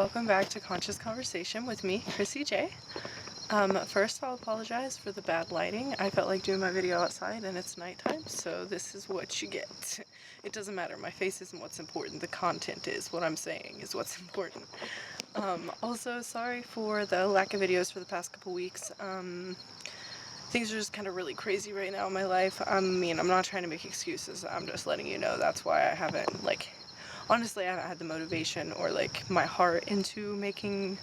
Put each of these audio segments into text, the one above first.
welcome back to Conscious Conversation with me, Chrissy J. First, I'll apologize for the bad lighting. I felt like doing my video outside and it's nighttime, so this is what you get. It doesn't matter, my face isn't what's important, the content is. What I'm saying is what's important. Also, sorry for the lack of videos for the past couple weeks. Things are just kind of really crazy right now in my life. I'm not trying to make excuses, I'm just letting you know that's why I haven't, honestly, I haven't had the motivation or, my heart into making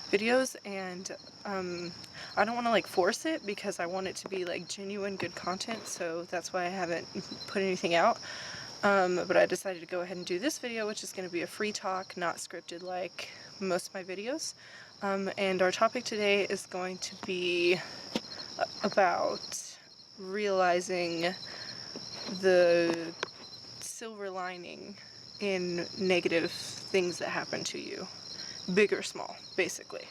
videos, and, I don't want to, force it because I want it to be, genuine good content, so that's why I haven't put anything out. But I decided to go ahead and do this video, which is going to be a free talk, not scripted like most of my videos. And our topic today is going to be about realizing the silver lining in negative things that happen to you, big or small, basically.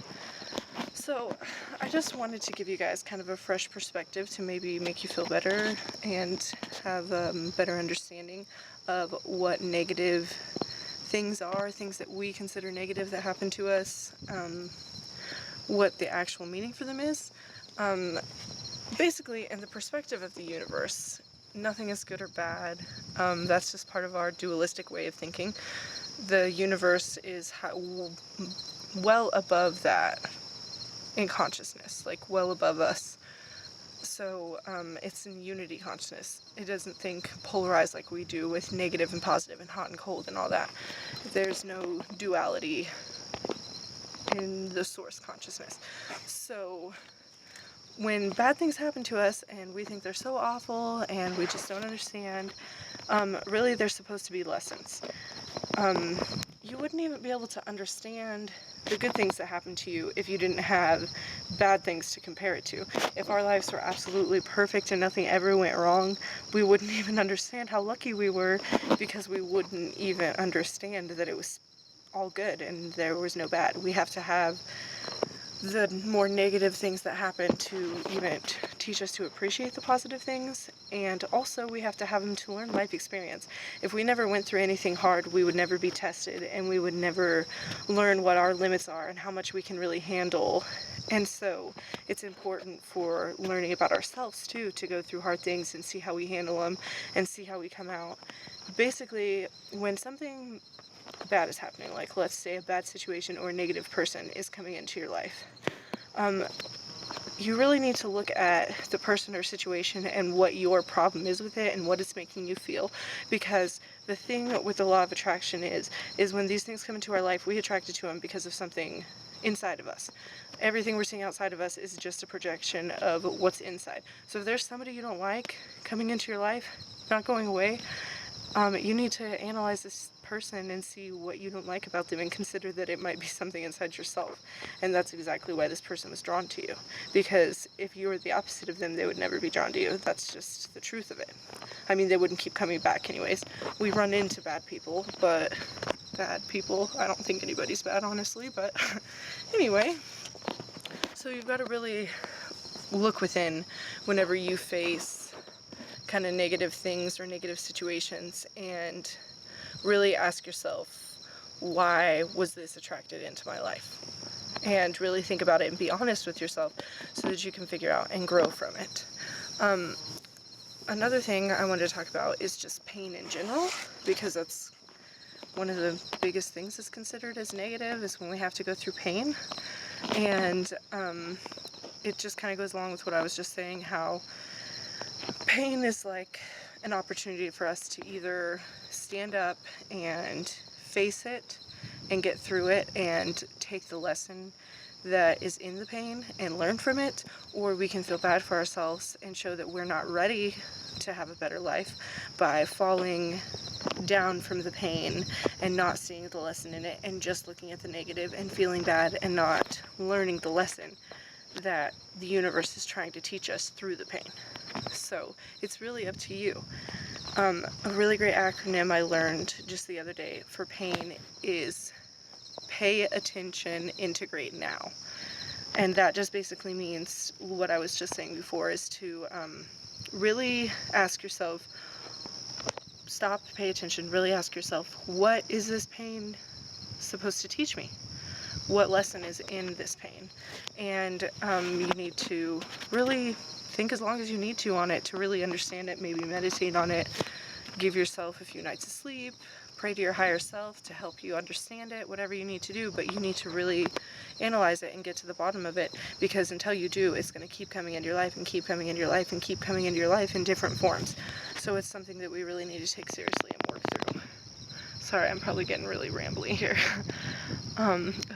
So I just wanted to give you guys kind of a fresh perspective to maybe make you feel better and have a better understanding of what negative things are, things that we consider negative that happen to us, what the actual meaning for them is. Basically, in the perspective of the universe, nothing is good or bad. That's just part of our dualistic way of thinking. The universe is well above that in consciousness, well above us. So it's in unity consciousness. It doesn't think polarized like we do with negative and positive and hot and cold and all that. There's no duality in the source consciousness. So when bad things happen to us and we think they're so awful and we just don't understand, really they're supposed to be lessons. You wouldn't even be able to understand the good things that happen to you if you didn't have bad things to compare it to. If our lives were absolutely perfect and nothing ever went wrong, we wouldn't even understand how lucky we were, because we wouldn't even understand that it was all good and there was no bad. We have to have the more negative things that happen to even teach us to appreciate the positive things, and also we have to have them to learn life experience. If we never went through anything hard, we would never be tested, and we would never learn what our limits are and how much we can really handle. And so it's important for learning about ourselves too, to go through hard things and see how we handle them and see how we come out. Basically, when something bad is happening, like let's say a bad situation or a negative person is coming into your life, you really need to look at the person or situation and what your problem is with it and what it's making you feel. Because the thing with the law of attraction is when these things come into our life, we attracted to them because of something inside of us. Everything we're seeing outside of us is just a projection of what's inside. So if there's somebody you don't like coming into your life, not going away, you need to analyze this person and see what you don't like about them and consider that it might be something inside yourself. And that's exactly why this person was drawn to you. Because if you were the opposite of them, they would never be drawn to you. That's just the truth of it. I mean, they wouldn't keep coming back anyways. We run into bad people, I don't think anybody's bad, honestly, but anyway. So you've got to really look within whenever you face kind of negative things or negative situations, and really ask yourself, why was this attracted into my life? And really think about it and be honest with yourself so that you can figure out and grow from it. Another thing I wanted to talk about is just pain in general, because that's one of the biggest things that's considered as negative, is when we have to go through pain. And it just kind of goes along with what I was just saying, how pain is like an opportunity for us to either stand up and face it and get through it and take the lesson that is in the pain and learn from it, or we can feel bad for ourselves and show that we're not ready to have a better life by falling down from the pain and not seeing the lesson in it and just looking at the negative and feeling bad and not learning the lesson that the universe is trying to teach us through the pain. So it's really up to you. A really great acronym I learned just the other day for pain is pay attention, integrate now. And that just basically means what I was just saying before, is to really ask yourself, stop, pay attention, really ask yourself, what is this pain supposed to teach me? what lesson is in this pain. And you need to really think as long as you need to on it to really understand it, maybe meditate on it, give yourself a few nights of sleep, pray to your higher self to help you understand it, whatever you need to do, but you need to really analyze it and get to the bottom of it, because until you do, it's going to keep coming into your life and keep coming into your life and keep coming into your life in different forms. So it's something that we really need to take seriously and work through. Sorry, I'm probably getting really rambly here.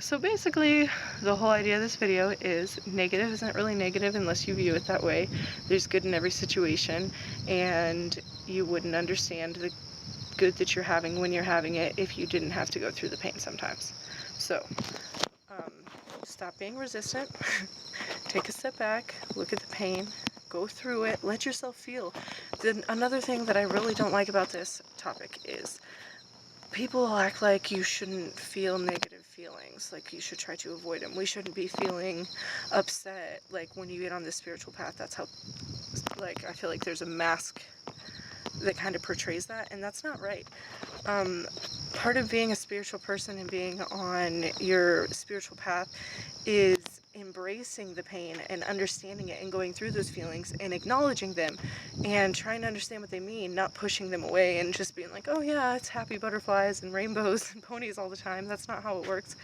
So basically, the whole idea of this video is negative isn't really negative unless you view it that way. There's good in every situation, and you wouldn't understand the good that you're having when you're having it if you didn't have to go through the pain sometimes. So, stop being resistant, take a step back, look at the pain, go through it, let yourself feel. Then another thing that I really don't like about this topic is people act like you shouldn't feel negative feelings, like you should try to avoid them. We shouldn't be feeling upset. Like when you get on the spiritual path, that's how, like, I feel like there's a mask that kind of portrays that, and that's not right. Part of being a spiritual person and being on your spiritual path is embracing the pain and understanding it and going through those feelings and acknowledging them and trying to understand what they mean, not pushing them away and just being like, oh yeah, it's happy butterflies and rainbows and ponies all the time. That's not how it works.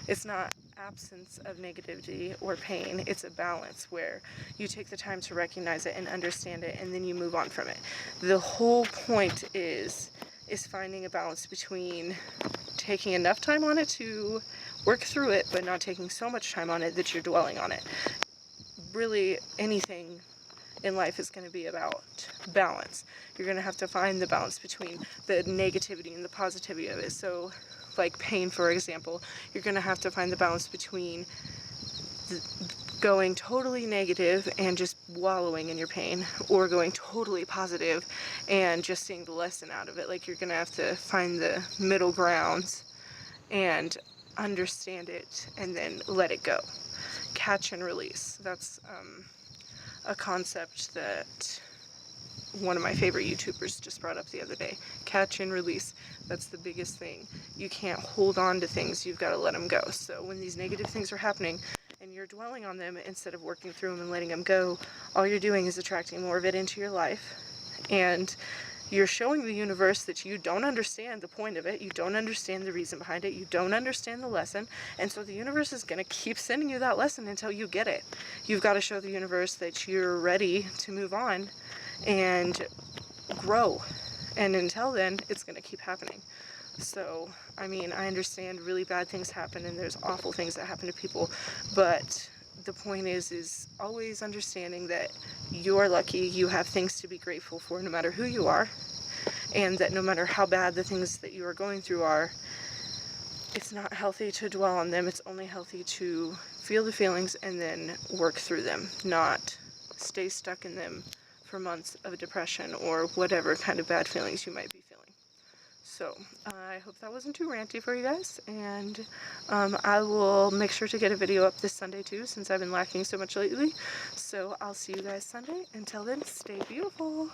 It's not absence of negativity or pain. It's a balance where you take the time to recognize it and understand it, and then you move on from it. The whole point is finding a balance between taking enough time on it to work through it, but not taking so much time on it that you're dwelling on it. Really, anything in life is going to be about balance. You're going to have to find the balance between the negativity and the positivity of it. So, like pain, for example, you're going to have to find the balance between going totally negative and just wallowing in your pain, or going totally positive and just seeing the lesson out of it. Like, you're going to have to find the middle grounds and understand it and then let it go. Catch and release. That's a concept that one of my favorite YouTubers just brought up the other day. Catch and release. That's the biggest thing. You can't hold on to things. You've got to let them go. So when these negative things are happening and you're dwelling on them instead of working through them and letting them go, all you're doing is attracting more of it into your life. And you're showing the universe that you don't understand the point of it, you don't understand the reason behind it, you don't understand the lesson, and so the universe is going to keep sending you that lesson until you get it. You've got to show the universe that you're ready to move on and grow, and until then, it's going to keep happening. So, I mean, I understand really bad things happen, and there's awful things that happen to people, but the point is always understanding that you're lucky, you have things to be grateful for no matter who you are, and that no matter how bad the things that you are going through are, it's not healthy to dwell on them. It's only healthy to feel the feelings and then work through them, not stay stuck in them for months of depression or whatever kind of bad feelings you might be feeling. So, I hope that wasn't too ranty for you guys, and I will make sure to get a video up this Sunday too, since I've been lacking so much lately. So, I'll see you guys Sunday. Until then, stay beautiful.